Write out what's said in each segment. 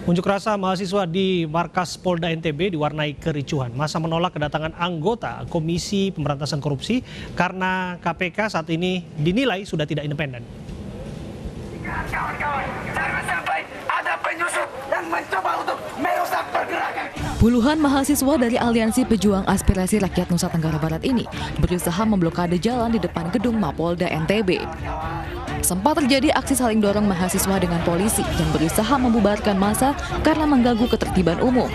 Unjuk rasa mahasiswa di markas Polda NTB diwarnai kericuhan. Massa menolak kedatangan anggota Komisi Pemberantasan Korupsi karena KPK saat ini dinilai sudah tidak independen. Kawan-kawan, jangan sampai ada penyusup yang mencoba untuk merusak pergerakan. Puluhan mahasiswa dari Aliansi Pejuang Aspirasi Rakyat Nusa Tenggara Barat ini berusaha memblokade jalan di depan gedung Mapolda NTB. Sempat terjadi aksi saling dorong mahasiswa dengan polisi yang berusaha membubarkan massa karena mengganggu ketertiban umum.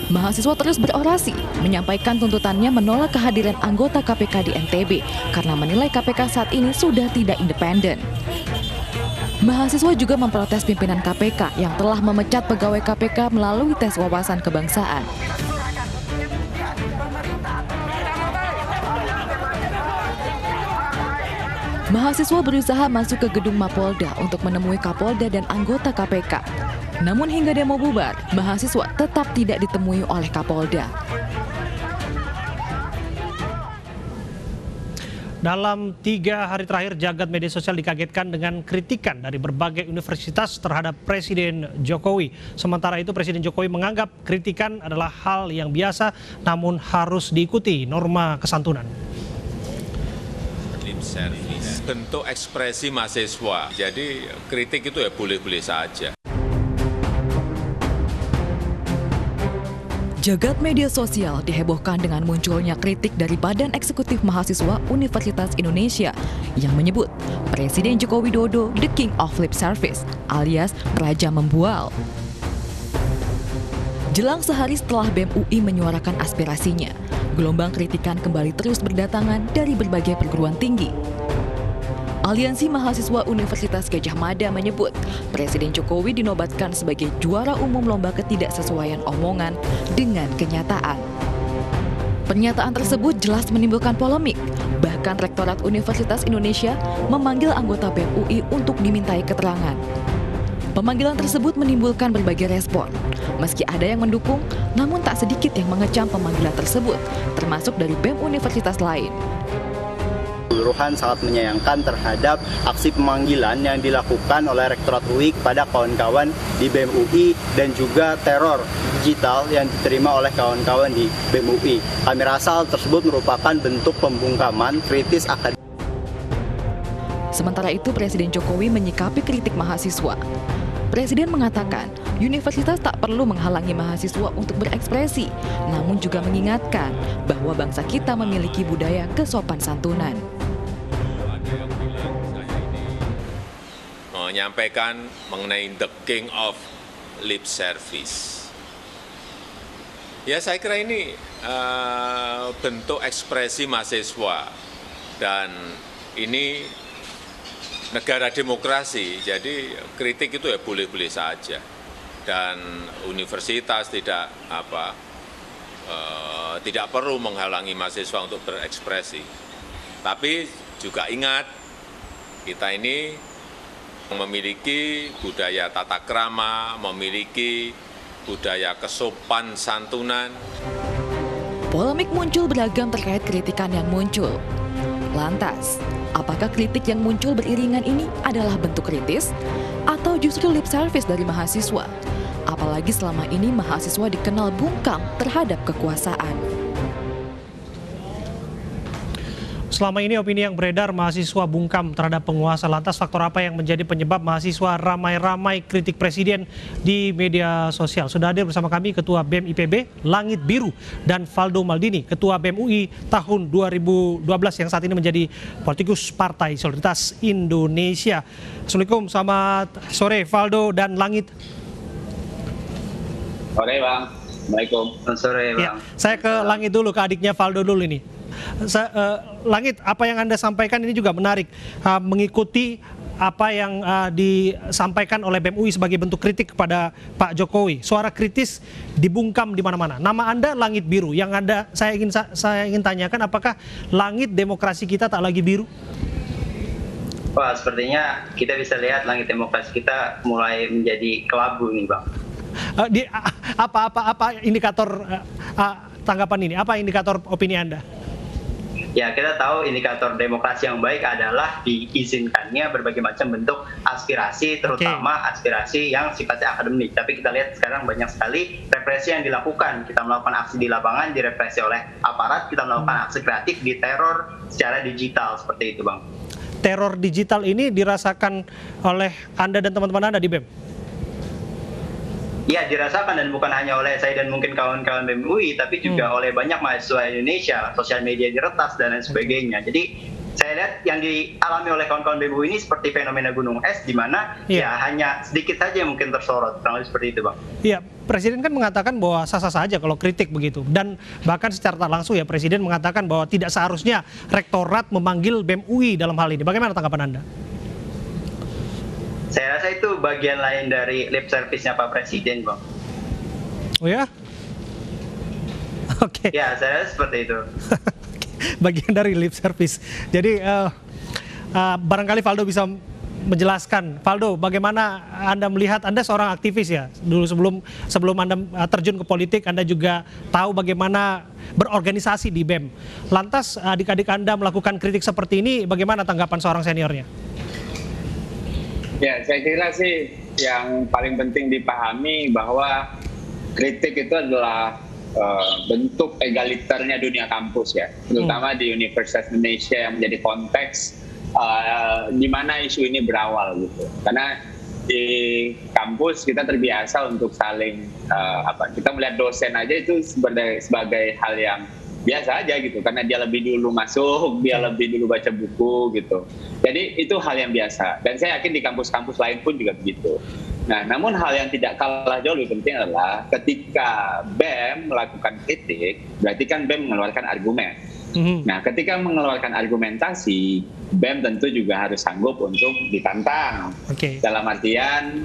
Mahasiswa terus berorasi, menyampaikan tuntutannya menolak kehadiran anggota KPK di NTB karena menilai KPK saat ini sudah tidak independen. Mahasiswa juga memprotes pimpinan KPK yang telah memecat pegawai KPK melalui tes wawasan kebangsaan. Mahasiswa berusaha masuk ke gedung Mapolda untuk menemui Kapolda dan anggota KPK. Namun hingga demo bubar, mahasiswa tetap tidak ditemui oleh Kapolda. Dalam 3 hari terakhir, jagat media sosial dikagetkan dengan kritikan dari berbagai universitas terhadap Presiden Jokowi. Sementara itu, Presiden Jokowi menganggap kritikan adalah hal yang biasa, namun harus diikuti norma kesantunan. Servis, bentuk ekspresi mahasiswa. Jadi kritik itu ya boleh-boleh saja. Jagat media sosial dihebohkan dengan munculnya kritik dari Badan Eksekutif Mahasiswa Universitas Indonesia yang menyebut Presiden Joko Widodo the King of Lip Service alias Raja Membual. Jelang sehari setelah BEM UI menyuarakan aspirasinya, gelombang kritikan kembali terus berdatangan dari berbagai perguruan tinggi. Aliansi Mahasiswa Universitas Gadjah Mada menyebut Presiden Jokowi dinobatkan sebagai juara umum lomba ketidaksesuaian omongan dengan kenyataan. Pernyataan tersebut jelas menimbulkan polemik. Bahkan Rektorat Universitas Indonesia memanggil anggota BEM UI untuk dimintai keterangan. Pemanggilan tersebut menimbulkan berbagai respon. Meski ada yang mendukung, namun tak sedikit yang mengecam pemanggilan tersebut, termasuk dari BEM universitas lain. Keseluruhan sangat menyayangkan terhadap aksi pemanggilan yang dilakukan oleh Rektorat UI kepada kawan-kawan di BEM UI dan juga teror digital yang diterima oleh kawan-kawan di BEM UI. Kami rasa hal tersebut merupakan bentuk pembungkaman kritis akademik. Sementara itu, Presiden Jokowi menyikapi kritik mahasiswa. Presiden mengatakan, universitas tak perlu menghalangi mahasiswa untuk berekspresi, namun juga mengingatkan bahwa bangsa kita memiliki budaya kesopan santunan. Menyampaikan mengenai the King of Lip Service. Ya, saya kira ini bentuk ekspresi mahasiswa dan ini negara demokrasi, jadi kritik itu ya boleh-boleh saja. Dan universitas tidak perlu menghalangi mahasiswa untuk berekspresi. Tapi juga ingat, kita ini memiliki budaya tata krama, memiliki budaya kesopan santunan. Polemik muncul beragam terkait kritikan yang muncul. Lantas, apakah kritik yang muncul beriringan ini adalah bentuk kritis atau justru lip service dari mahasiswa? Apalagi selama ini mahasiswa dikenal bungkam terhadap kekuasaan. Selama ini opini yang beredar mahasiswa bungkam terhadap penguasa. Lantas faktor apa yang menjadi penyebab mahasiswa ramai-ramai kritik presiden di media sosial? Sudah hadir bersama kami Ketua BEM IPB Langit Biru dan Valdo Maldini, Ketua BEM UI tahun 2012 yang saat ini menjadi politikus Partai Solidaritas Indonesia. Assalamualaikum, selamat sore Valdo dan Langit. Sore Bang, Assalamualaikum. Sore Bang. Ya, saya ke Langit dulu, ke adiknya Valdo dulu ini. Langit, apa yang Anda sampaikan ini juga menarik, mengikuti apa yang disampaikan oleh BEM UI sebagai bentuk kritik kepada Pak Jokowi. Suara kritis dibungkam di mana-mana. Nama Anda Langit Biru. Yang saya ingin tanyakan, apakah langit demokrasi kita tak lagi biru? Wah, sepertinya kita bisa lihat langit demokrasi kita mulai menjadi kelabu nih Bang. Apa indikator tanggapan ini? Apa indikator opini Anda? Ya, kita tahu indikator demokrasi yang baik adalah diizinkannya berbagai macam bentuk aspirasi, terutama aspirasi yang sifatnya akademik. Tapi kita lihat sekarang banyak sekali represi yang dilakukan. Kita melakukan aksi di lapangan, direpresi oleh aparat, kita melakukan aksi kreatif, diteror secara digital, seperti itu, Bang. Teror digital ini dirasakan oleh Anda dan teman-teman Anda di BEM? Iya, dirasakan, dan bukan hanya oleh saya dan mungkin kawan-kawan BEM UI, tapi juga oleh banyak mahasiswa Indonesia, sosial media diretas dan lain sebagainya. Jadi saya lihat yang dialami oleh kawan-kawan BEM UI ini seperti fenomena gunung es, di mana ya hanya sedikit saja yang mungkin tersorot, kurang lebih seperti itu, Bang. Iya, Presiden kan mengatakan bahwa sah-sah saja kalau kritik begitu, dan bahkan secara tak langsung ya Presiden mengatakan bahwa tidak seharusnya Rektorat memanggil BEM UI dalam hal ini. Bagaimana tanggapan Anda? Saya rasa itu bagian lain dari lip service-nya Pak Presiden, Bang. Oh ya? Oke. Ya, saya rasa seperti itu. Bagian dari lip service. Jadi barangkali Valdo bisa menjelaskan. Valdo, bagaimana Anda melihat, Anda seorang aktivis ya, dulu sebelum Anda terjun ke politik, Anda juga tahu bagaimana berorganisasi di BEM. Lantas adik-adik Anda melakukan kritik seperti ini, bagaimana tanggapan seorang seniornya? Ya, saya kira sih yang paling penting dipahami bahwa kritik itu adalah bentuk egaliternya dunia kampus ya, terutama di Universitas Indonesia yang menjadi konteks di mana isu ini berawal gitu. Karena di kampus kita terbiasa untuk saling kita melihat dosen aja itu sebagai hal yang biasa aja gitu, karena dia lebih dulu masuk, dia lebih dulu baca buku gitu. Jadi itu hal yang biasa, dan saya yakin di kampus-kampus lain pun juga begitu. Nah, namun hal yang tidak kalah jauh lebih penting adalah ketika BEM melakukan kritik, berarti kan BEM mengeluarkan argumen. Nah, ketika mengeluarkan argumentasi, BEM tentu juga harus sanggup untuk ditantang. Dalam artian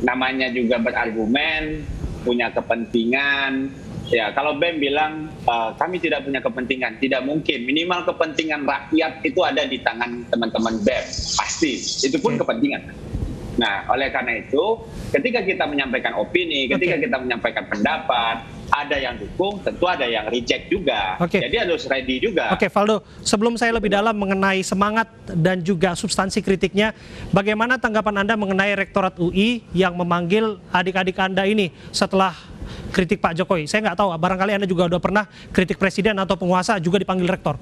namanya juga berargumen, punya kepentingan. Ya, kalau BEM bilang kami tidak punya kepentingan, tidak mungkin. Minimal kepentingan rakyat itu ada di tangan teman-teman BEM, pasti. Itu pun kepentingan. Nah, oleh karena itu, ketika kita menyampaikan opini, ketika kita menyampaikan pendapat, ada yang dukung, tentu ada yang reject juga. Jadi harus ready juga. Oke, Valdo, sebelum saya lebih dalam mengenai semangat dan juga substansi kritiknya, bagaimana tanggapan Anda mengenai Rektorat UI yang memanggil adik-adik Anda ini setelah kritik Pak Jokowi? Saya nggak tahu, barangkali Anda juga udah pernah kritik presiden atau penguasa juga dipanggil rektor.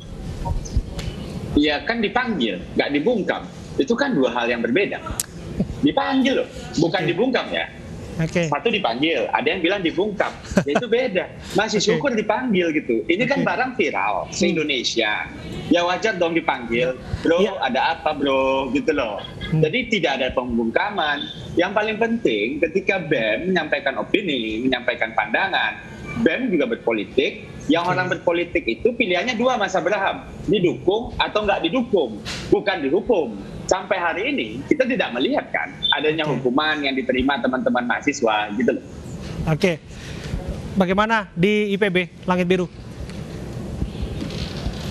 Iya, kan dipanggil, nggak dibungkam. Itu kan dua hal yang berbeda. Dipanggil loh, bukan dibungkam ya. Satu dipanggil, ada yang bilang dibungkam, ya itu beda. Masih syukur dipanggil gitu. Ini kan barang viral se-Indonesia. Ya wajar dong dipanggil, bro, ada apa bro, gitu loh. Jadi tidak ada pembungkaman. Yang paling penting ketika BEM menyampaikan opini, menyampaikan pandangan, BEM juga berpolitik. Yang orang berpolitik itu pilihannya dua, Mas Abraham, didukung atau nggak didukung, bukan dihukum. Sampai hari ini kita tidak melihat kan adanya hukuman yang diterima teman-teman mahasiswa gitu loh. Oke. Bagaimana di IPB Langit Biru?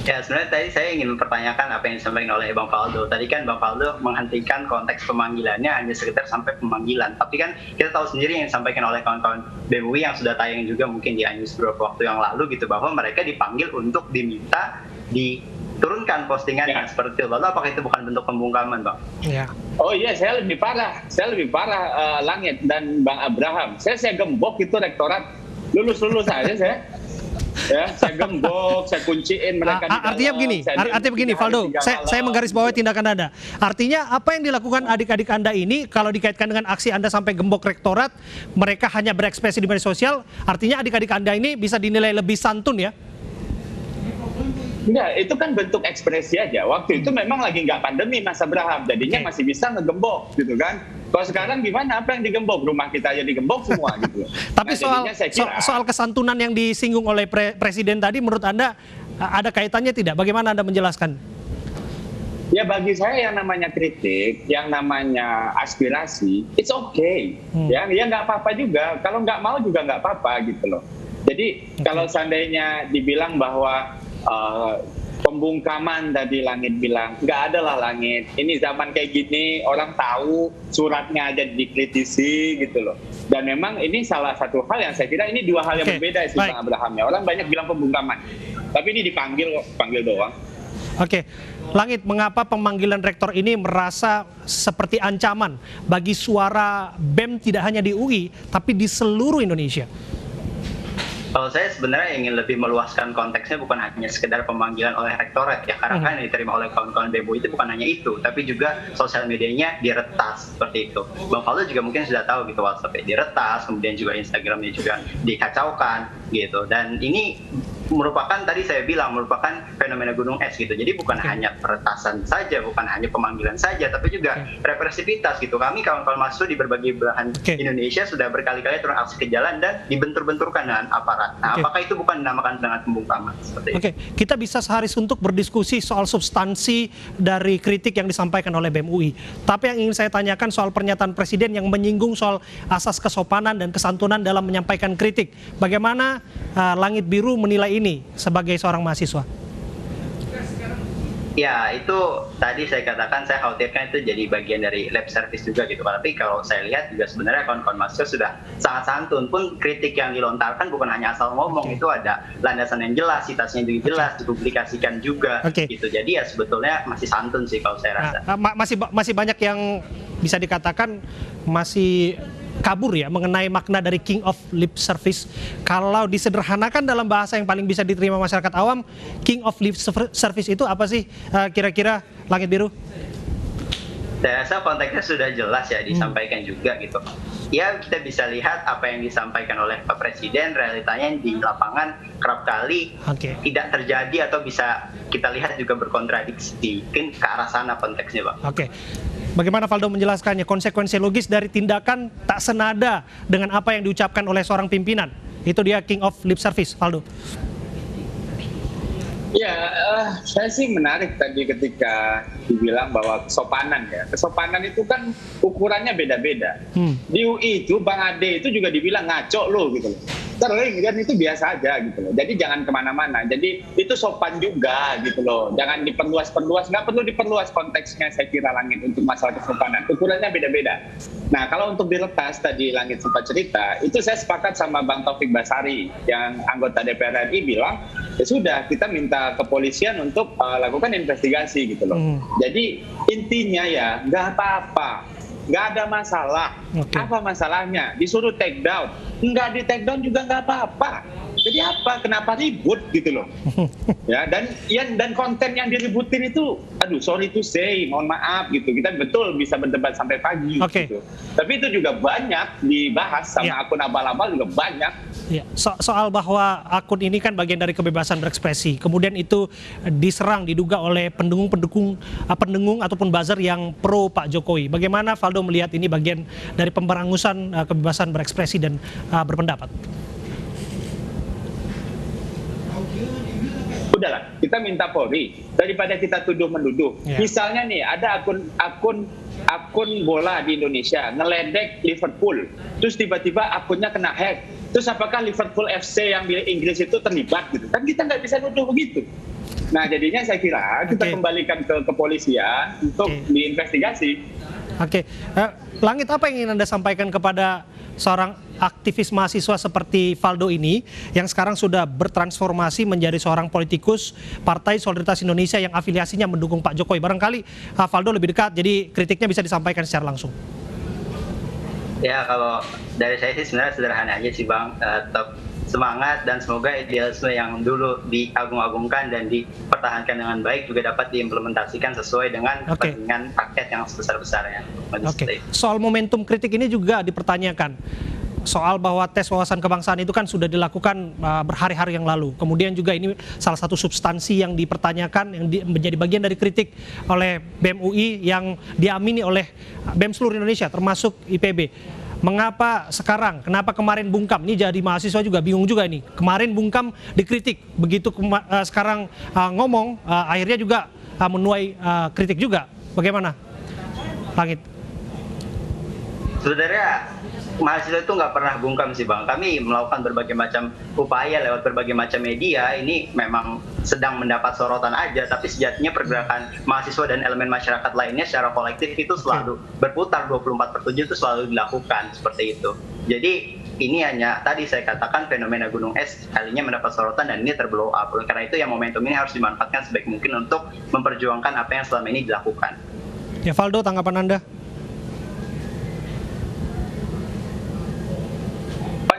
Ya, sebenarnya tadi saya ingin mempertanyakan apa yang disampaikan oleh Bang Valdo. Tadi kan Bang Valdo menghentikan konteks pemanggilannya hanya sekitar sampai pemanggilan. Tapi kan kita tahu sendiri yang disampaikan oleh kawan-kawan BEM UI yang sudah tayang juga mungkin di News beberapa waktu yang lalu gitu, bahwa mereka dipanggil untuk diminta diturunkan postingan yang seperti itu. Lalu apakah itu bukan bentuk pembungkaman, Bang? Ya. Oh iya, saya lebih parah Langit dan Bang Abraham. Saya gembok itu rektorat, lulus aja saya. Ya, saya gembok, saya kunciin mereka di dalam. Artinya begini, Valdo, saya menggarisbawahi tindakan Anda. Artinya apa yang dilakukan adik-adik Anda ini kalau dikaitkan dengan aksi Anda sampai gembok rektorat, mereka hanya berekspresi di media sosial, artinya adik-adik Anda ini bisa dinilai lebih santun ya? Enggak, itu kan bentuk ekspresi aja. Waktu itu memang lagi nggak pandemi, Mas Abraham, jadinya masih bisa ngegembok gitu kan. Kalau sekarang gimana? Apa yang digembok? Rumah kita aja digembok semua gitu. Tapi soal kesantunan yang disinggung oleh Presiden tadi, menurut Anda ada kaitannya tidak? Bagaimana Anda menjelaskan? Ya, bagi saya yang namanya kritik, yang namanya aspirasi, it's okay. Ya nggak apa-apa juga. Kalau nggak mau juga nggak apa-apa gitu loh. Jadi kalau seandainya dibilang bahwa pembungkaman tadi Langit bilang, nggak ada lah Langit, ini zaman kayak gini orang tahu, suratnya aja dikritisi gitu loh. Dan memang ini salah satu hal yang saya kira ini dua hal yang berbeda sih Bang Abraham ya. Orang banyak bilang pembungkaman. Tapi ini dipanggil kok, panggil doang. Oke, Langit, mengapa pemanggilan rektor ini merasa seperti ancaman bagi suara BEM tidak hanya di UI, tapi di seluruh Indonesia? Kalau saya sebenarnya ingin lebih meluaskan konteksnya, bukan hanya sekedar pemanggilan oleh rektorat ya, karena kan yang diterima oleh kawan-kawan BEM UI itu bukan hanya itu, tapi juga sosial medianya diretas seperti itu. Bang Faldo juga mungkin sudah tahu gitu, WhatsApp-nya diretas, kemudian juga Instagram-nya juga dikacaukan gitu. Dan ini merupakan, tadi saya bilang, merupakan fenomena gunung es gitu. Jadi bukan hanya peretasan saja, bukan hanya pemanggilan saja, tapi juga represivitas gitu. Kami kawan-kawan mahasiswa di berbagai belahan Indonesia sudah berkali-kali turun aksi ke jalan dan dibentur-benturkan dengan aparat. Nah, apakah itu bukan dinamakan dengan pembungkaman seperti itu? Kita bisa sehari suntuk berdiskusi soal substansi dari kritik yang disampaikan oleh BEM UI. Tapi yang ingin saya tanyakan soal pernyataan Presiden yang menyinggung soal asas kesopanan dan kesantunan dalam menyampaikan kritik. Bagaimana Langit Biru menilai ini sebagai seorang mahasiswa? Ya, itu tadi saya katakan, saya khawatirkan itu jadi bagian dari lab service juga gitu. Tapi kalau saya lihat juga sebenarnya kawan-kawan mahasiswa sudah sangat santun. Pun kritik yang dilontarkan bukan hanya asal ngomong, itu ada landasan yang jelas, citasnya juga jelas, dipublikasikan juga gitu. Jadi ya sebetulnya masih santun sih kalau saya rasa. Masih banyak yang bisa dikatakan masih kabur ya mengenai makna dari King of Lip Service. Kalau disederhanakan dalam bahasa yang paling bisa diterima masyarakat awam, King of Lip Service itu apa sih kira-kira, Langit Biru? Saya rasa konteksnya sudah jelas ya disampaikan juga gitu. Ya, kita bisa lihat apa yang disampaikan oleh Pak Presiden, realitanya di lapangan kerap kali tidak terjadi atau bisa kita lihat juga berkontradiksi. Mungkin ke arah sana konteksnya, Pak. Bagaimana Faldo menjelaskannya, konsekuensi logis dari tindakan tak senada dengan apa yang diucapkan oleh seorang pimpinan? Itu dia King of Lip Service, Faldo. Ya, saya sih menarik tadi ketika dibilang bahwa kesopanan ya. Kesopanan itu kan ukurannya beda-beda. Di UI itu Bang Ade itu juga dibilang ngaco lo gitu loh. Sering kan, itu biasa aja gitu loh. Jadi jangan kemana-mana. Jadi itu sopan juga gitu loh. Jangan diperluas-perluas. Nggak perlu diperluas konteksnya, saya kira, Langit, untuk masalah kesopanan. Ukurannya beda-beda. Nah, kalau untuk diretas tadi Langit sempat cerita, itu saya sepakat sama Bang Taufik Basari yang anggota DPR RI bilang, ya sudah, kita minta kepolisian untuk lakukan investigasi gitu loh. Jadi intinya ya nggak apa-apa, nggak ada masalah. Apa masalahnya? Disuruh take down, nggak di take down juga nggak apa-apa. Jadi apa? Kenapa ribut gitu loh? Ya, dan konten yang diributin itu, aduh, sorry to say, mohon maaf gitu. Kita betul bisa berdebat sampai pagi gitu. Tapi itu juga banyak dibahas sama akun abal-abal juga banyak. Soal bahwa akun ini kan bagian dari kebebasan berekspresi. Kemudian itu diserang, diduga oleh pendengung ataupun buzzer yang pro Pak Jokowi. Bagaimana Faldo melihat ini bagian dari pemberangusan kebebasan berekspresi dan berpendapat? Udahlah, kita minta Polri daripada kita tuduh-menuduh. Misalnya nih, ada akun bola di Indonesia ngeledek Liverpool, terus tiba-tiba akunnya kena hack. Terus apakah Liverpool FC yang di Inggris itu terlibat gitu? Kan kita nggak bisa nuduh begitu. Nah, jadinya saya kira kita kembalikan ke kepolisian untuk diinvestigasi. Langit, apa yang ingin Anda sampaikan kepada seorang aktivis mahasiswa seperti Faldo ini yang sekarang sudah bertransformasi menjadi seorang politikus Partai Solidaritas Indonesia yang afiliasinya mendukung Pak Jokowi? Barangkali Faldo lebih dekat, jadi kritiknya bisa disampaikan secara langsung. Ya, kalau dari saya sih sebenarnya sederhana aja sih, Bang. Tetap semangat dan semoga idealisme yang dulu diagung-agungkan dan dipertahankan dengan baik juga dapat diimplementasikan sesuai dengan kepentingan rakyat yang sebesar-besarnya. Soal momentum kritik ini juga dipertanyakan. Soal bahwa tes wawasan kebangsaan itu kan sudah dilakukan berhari-hari yang lalu. Kemudian juga ini salah satu substansi yang dipertanyakan, yang menjadi bagian dari kritik oleh BEM UI yang diamini oleh BEM seluruh Indonesia termasuk IPB. Mengapa sekarang? Kenapa kemarin bungkam? Ini jadi mahasiswa juga bingung juga ini. Kemarin bungkam dikritik, begitu sekarang ngomong, akhirnya juga menuai kritik juga. Bagaimana, Langit? Sebenarnya mahasiswa itu nggak pernah bungkam sih, Bang. Kami melakukan berbagai macam upaya lewat berbagai macam media. Ini memang sedang mendapat sorotan aja, tapi sejatinya pergerakan mahasiswa dan elemen masyarakat lainnya secara kolektif itu selalu berputar 24/7, itu selalu dilakukan seperti itu. Jadi ini hanya tadi saya katakan fenomena gunung es kalinya mendapat sorotan dan ini terblow up. Oleh karena itu yang momentum ini harus dimanfaatkan sebaik mungkin untuk memperjuangkan apa yang selama ini dilakukan. Ya, Valdo, tanggapan Anda?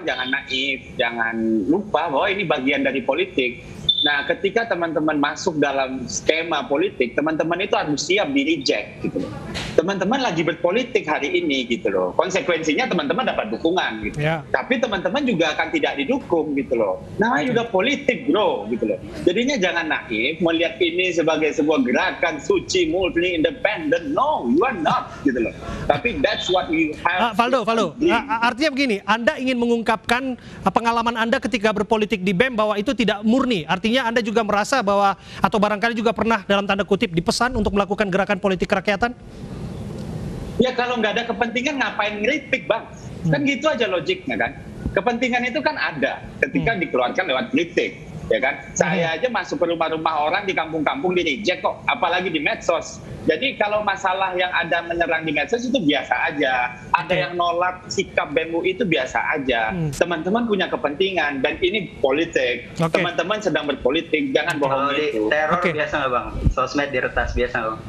Jangan naif, jangan lupa bahwa ini bagian dari politik. Nah, ketika teman-teman masuk dalam skema politik, teman-teman itu harus siap di reject gitu loh. Teman-teman lagi berpolitik hari ini gitu loh. Konsekuensinya teman-teman dapat dukungan gitu. Ya. Tapi teman-teman juga akan tidak didukung gitu loh. Namanya juga politik, bro, gitu loh. Jadinya jangan naif melihat ini sebagai sebuah gerakan suci, multi independent. No, you are not gitu loh. Tapi that's what you have. Valdo, artinya begini, Anda ingin mengungkapkan pengalaman Anda ketika berpolitik di BEM bahwa itu tidak murni. Artinya Anda juga merasa bahwa, atau barangkali juga pernah dalam tanda kutip dipesan untuk melakukan gerakan politik kerakyatan? Ya kalau nggak ada kepentingan ngapain ngeritik, Bang? Kan gitu aja logiknya kan. Kepentingan itu kan ada ketika dikeluarkan lewat kritik, ya kan? Saya aja masuk ke rumah-rumah orang di kampung-kampung di reject kok, apalagi di medsos. Jadi kalau masalah yang ada menyerang di medsos itu biasa aja. Ada yang nolak sikap BEM UI itu biasa aja. Teman-teman punya kepentingan dan ini politik. Teman-teman sedang berpolitik, jangan bohong itu. Teror biasa nggak, Bang? Sosmed diretas biasa nggak, Bang?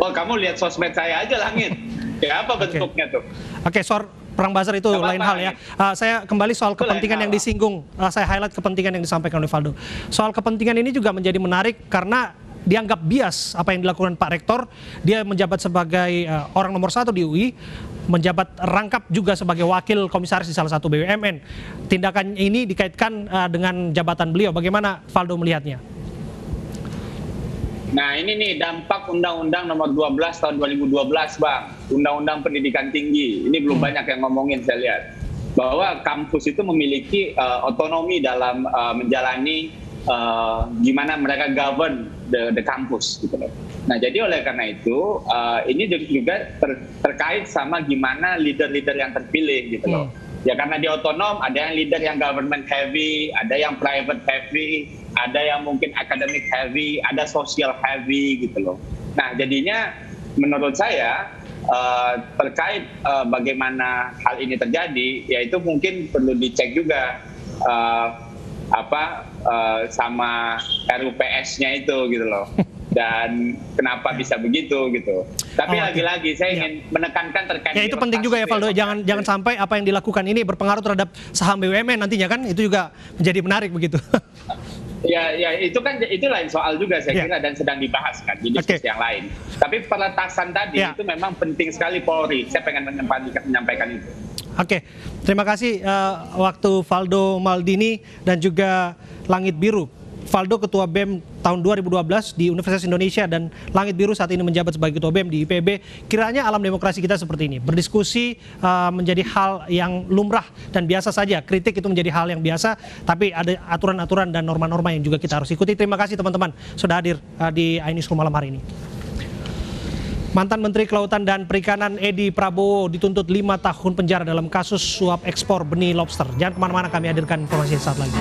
Oh, kamu lihat sosmed saya aja, Langit. Ya apa bentuknya tuh? Oke, soal perang buzzer itu lain hal ya. Saya kembali soal kepentingan yang disinggung. Saya highlight kepentingan yang disampaikan oleh Valdo. Soal kepentingan ini juga menjadi menarik karena dianggap bias apa yang dilakukan Pak Rektor. Dia menjabat sebagai orang nomor 1 di UI, menjabat rangkap juga sebagai wakil komisaris di salah satu BUMN. Tindakan ini dikaitkan dengan jabatan beliau. Bagaimana Valdo melihatnya? Nah ini nih dampak Undang-Undang nomor 12 tahun 2012, Bang. Undang-Undang Pendidikan Tinggi. Ini belum banyak yang ngomongin, saya lihat. Bahwa kampus itu memiliki otonomi dalam menjalani gimana mereka govern the kampus gitu loh. Nah jadi oleh karena itu ini juga terkait sama gimana leader-leader yang terpilih gitu loh. Ya karena di otonom ada yang leader yang government heavy, ada yang private heavy, ada yang mungkin academic heavy, ada social heavy gitu loh. Nah jadinya menurut saya terkait bagaimana hal ini terjadi, yaitu mungkin perlu dicek juga sama RUPS-nya itu gitu loh. Dan kenapa bisa begitu gitu. Tapi lagi-lagi saya ingin menekankan terkait. Ya itu penting juga ya Valdo, jangan sampai apa yang dilakukan ini berpengaruh terhadap saham BUMN nantinya kan, itu juga menjadi menarik begitu. Ya itu kan itu lain soal juga saya kira dan sedang dibahas kan di diskusi yang lain. Tapi peretasan tadi itu memang penting sekali Polri. Saya pengen menyampaikan itu. Oke, terima kasih waktu Valdo Maldini dan juga Langit Biru. Valdo Ketua BEM tahun 2012 di Universitas Indonesia dan Langit Biru saat ini menjabat sebagai Ketua BEM di IPB. Kiranya alam demokrasi kita seperti ini. Berdiskusi menjadi hal yang lumrah dan biasa saja. Kritik itu menjadi hal yang biasa, tapi ada aturan-aturan dan norma-norma yang juga kita harus ikuti. Terima kasih teman-teman sudah hadir di iNewsroom malam hari ini. Mantan Menteri Kelautan dan Perikanan Edi Prabowo dituntut 5 tahun penjara dalam kasus suap ekspor benih lobster. Jangan kemana-mana, kami hadirkan informasi saat lagi.